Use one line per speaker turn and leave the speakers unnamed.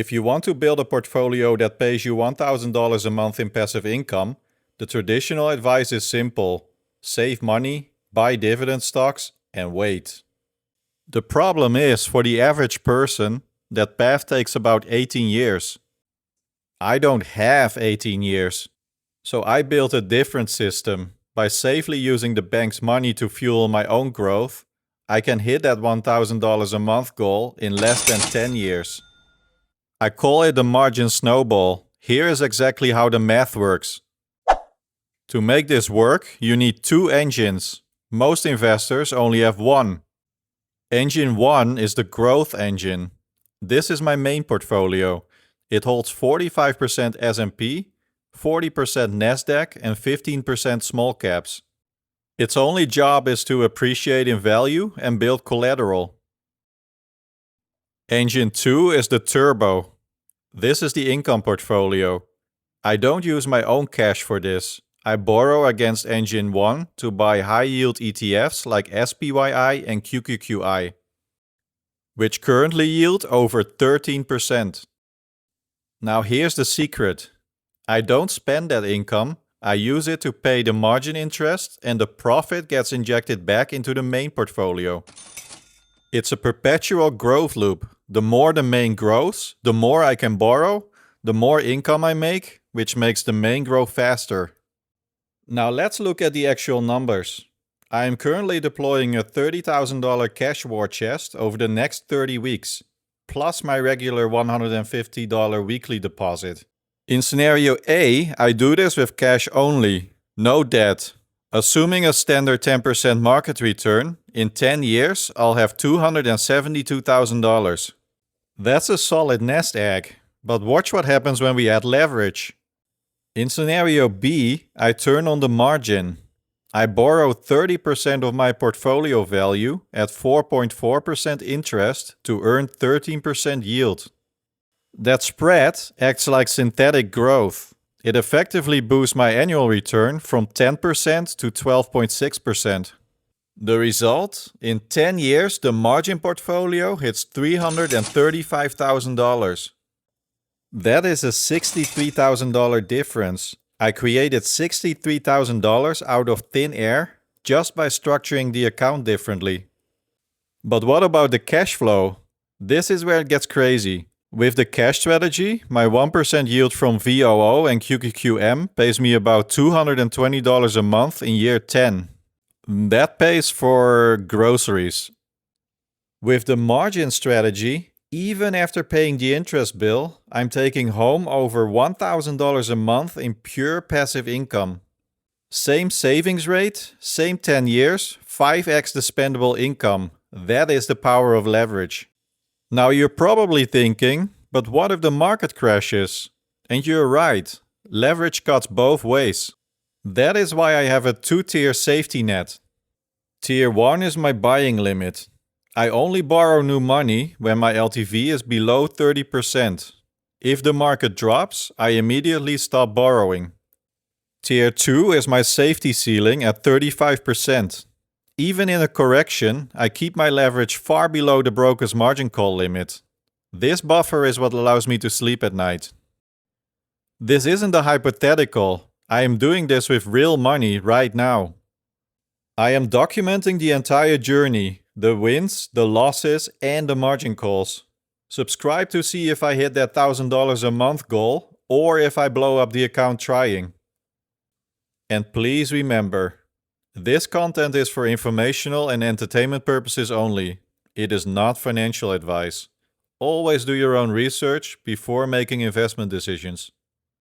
If you want to build a portfolio that pays you $1,000 a month in passive income, the traditional advice is simple: save money, buy dividend stocks, and wait. The problem is, for the average person, that path takes about 18 years. I don't have 18 years, so I built a different system. By safely using the bank's money to fuel my own growth, I can hit that $1,000 a month goal in less than 10 years. I call it the margin snowball. Here is exactly how the math works. To make this work, you need two engines. Most investors only have one. Engine 1 is the growth engine. This is my main portfolio. It holds 45% S&P, 40% Nasdaq, and 15% small caps. Its only job is to appreciate in value and build collateral. Engine 2 is the turbo. This is the income portfolio. I don't use my own cash for this. I borrow against Engine 1 to buy high-yield ETFs like SPYI and QQQI, which currently yield over 13%. Now here's the secret. I don't spend that income. I use it to pay the margin interest, and the profit gets injected back into the main portfolio. It's a perpetual growth loop. The more the main grows, the more I can borrow, the more income I make, which makes the main grow faster. Now let's look at the actual numbers. I am currently deploying a $30,000 cash war chest over the next 30 weeks, plus my regular $150 weekly deposit. In scenario A, I do this with cash only, no debt. Assuming a standard 10% market return, in 10 years I'll have $272,000. That's a solid nest egg, but watch what happens when we add leverage. In scenario B, I turn on the margin. I borrow 30% of my portfolio value at 4.4% interest to earn 13% yield. That spread acts like synthetic growth. It effectively boosts my annual return from 10% to 12.6%. The result? In 10 years, the margin portfolio hits $335,000. That is a $63,000 difference. I created $63,000 out of thin air just by structuring the account differently. But what about the cash flow? This is where it gets crazy. With the cash strategy, my 1% yield from VOO and QQQM pays me about $220 a month in year 10. That pays for groceries. With the margin strategy, even after paying the interest bill, I'm taking home over $1,000 a month in pure passive income. Same savings rate, same 10 years, 5x the spendable income. That is the power of leverage. Now you're probably thinking, but what if the market crashes? And you're right, leverage cuts both ways. That is why I have a two-tier safety net. Tier 1 is my buying limit. I only borrow new money when my LTV is below 30%. If the market drops, I immediately stop borrowing. Tier 2 is my safety ceiling at 35%. Even in a correction, I keep my leverage far below the broker's margin call limit. This buffer is what allows me to sleep at night. This isn't a hypothetical. I am doing this with real money right now. I am documenting the entire journey, the wins, the losses, and the margin calls. Subscribe to see if I hit that $1,000 a month goal or if I blow up the account trying. And please remember, this content is for informational and entertainment purposes only. It is not financial advice. Always do your own research before making investment decisions.